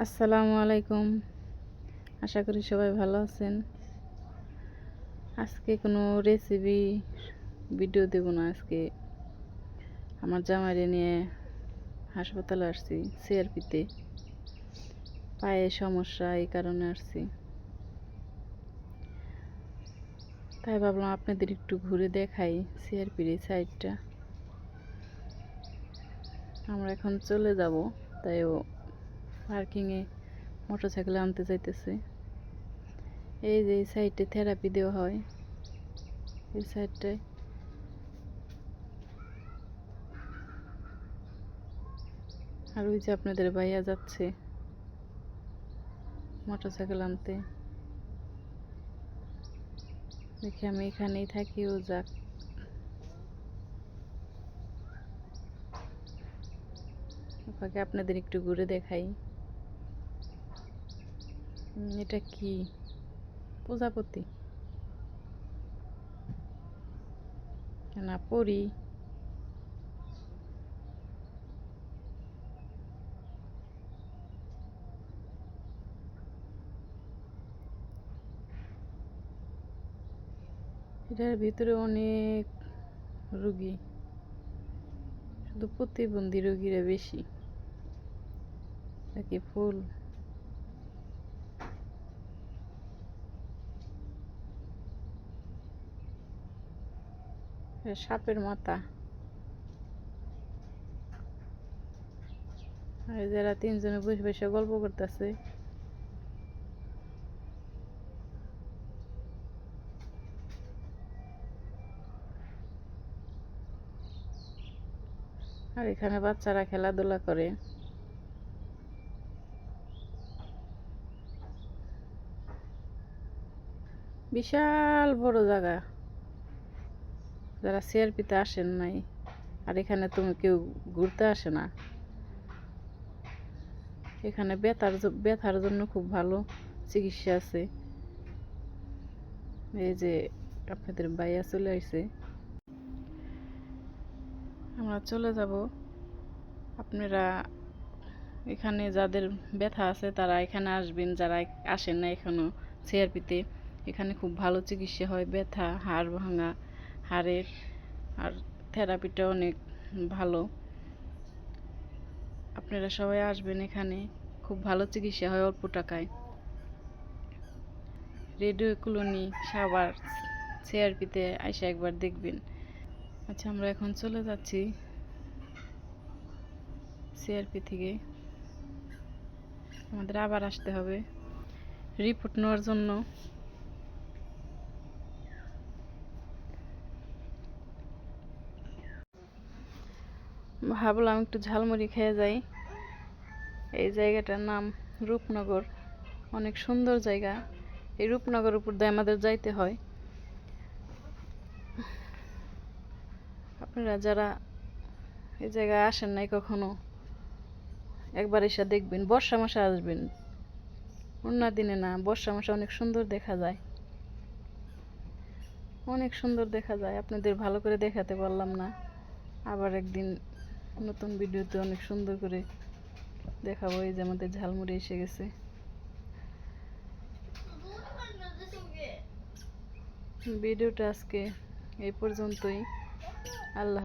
আসসালামু আলাইকুম। আশা করি সবাই ভালো আছেন। আজকে কোনো রেসিপি ভিডিও দেব না। আজকে আমার জামাইরে নিয়ে হাসপাতালে আসছি সিআরপিতে। পায়ে সমস্যা, এই কারণে আসছি। তাই ভাবলাম আপনাদের একটু ঘুরে দেখাই সিআরপির এই সাইডটা। আমরা এখন চলে যাব, তাই ও পার্কিংয়ে মোটরসাইকেল আনতে যাইতেছে। এই যে এই সাইডে থেরাপি দেওয়া হয়, এই সাইডটায়। আর ওই যে আপনাদের ভাইয়া যাচ্ছে মোটরসাইকেল আনতে। দেখি আমি এখানেই থাকি, ও যাক। ওকে আপনাদের একটু ঘুরে দেখাই। এটা কি প্রজাপতি না পরি? এটার ভিতরে অনেক রোগী, শুধু প্রতিবন্ধী রোগীরা বেশি। নাকি ফুল? সাপের মাথা। আর যারা তিনজনে বসে বসে গল্প করতেছে। আর এখানে বাচ্চারা খেলাধুলা করে। বিশাল বড় জায়গা। যারা সিআরপিতে আসেন নাই, আর এখানে তুমি কেউ ঘুরতে আসে না। এখানে ব্যথার জন্য খুব ভালো চিকিৎসা আছে। এই যে আপনাদের ভাইয়া চলে আসছে, আমরা চলে যাব। আপনারা এখানে যাদের ব্যথা আছে তারা এখানে আসবেন, যারা আসেন না এখনো সিআরপিতে। এখানে খুব ভালো চিকিৎসা হয়, ব্যথা, হাড় ভাঙা, হাড়ের। আর থেরাপিটা অনেক ভালো। আপনারা সবাই আসবেন, এখানে খুব ভালো চিকিৎসা হয় অল্প টাকায়। রেডিও কলোনি, সাভার, সিআরপিতে আইসা একবার দেখবেন। আচ্ছা, আমরা এখন চলে যাচ্ছি সিআরপি থেকে। আমাদের আবার আসতে হবে রিপোর্ট নেওয়ার জন্য। ভাবলাম একটু ঝালমুড়ি খেয়ে যাই। এই জায়গাটার নাম রূপনগর, অনেক সুন্দর জায়গা। এই রূপনগর উপর দিয়ে আমাদের যাইতে হয়। আপনারা যারা এই জায়গায় আসেন নাই কখনো, একবার এসে দেখবেন। বর্ষা মাসে আসবেন, অন্য দিনে না। বর্ষা মাসে অনেক সুন্দর দেখা যায়, অনেক সুন্দর দেখা যায়। আপনাদের ভালো করে দেখাতে পারলাম না। আবার একদিন নতুন ভিডিওতে অনেক সুন্দর করে দেখাবো। এই যে আমাদের ঝালমুড়ি এসে গেছে। ভিডিওটা আজকে এই পর্যন্তই। আল্লাহ।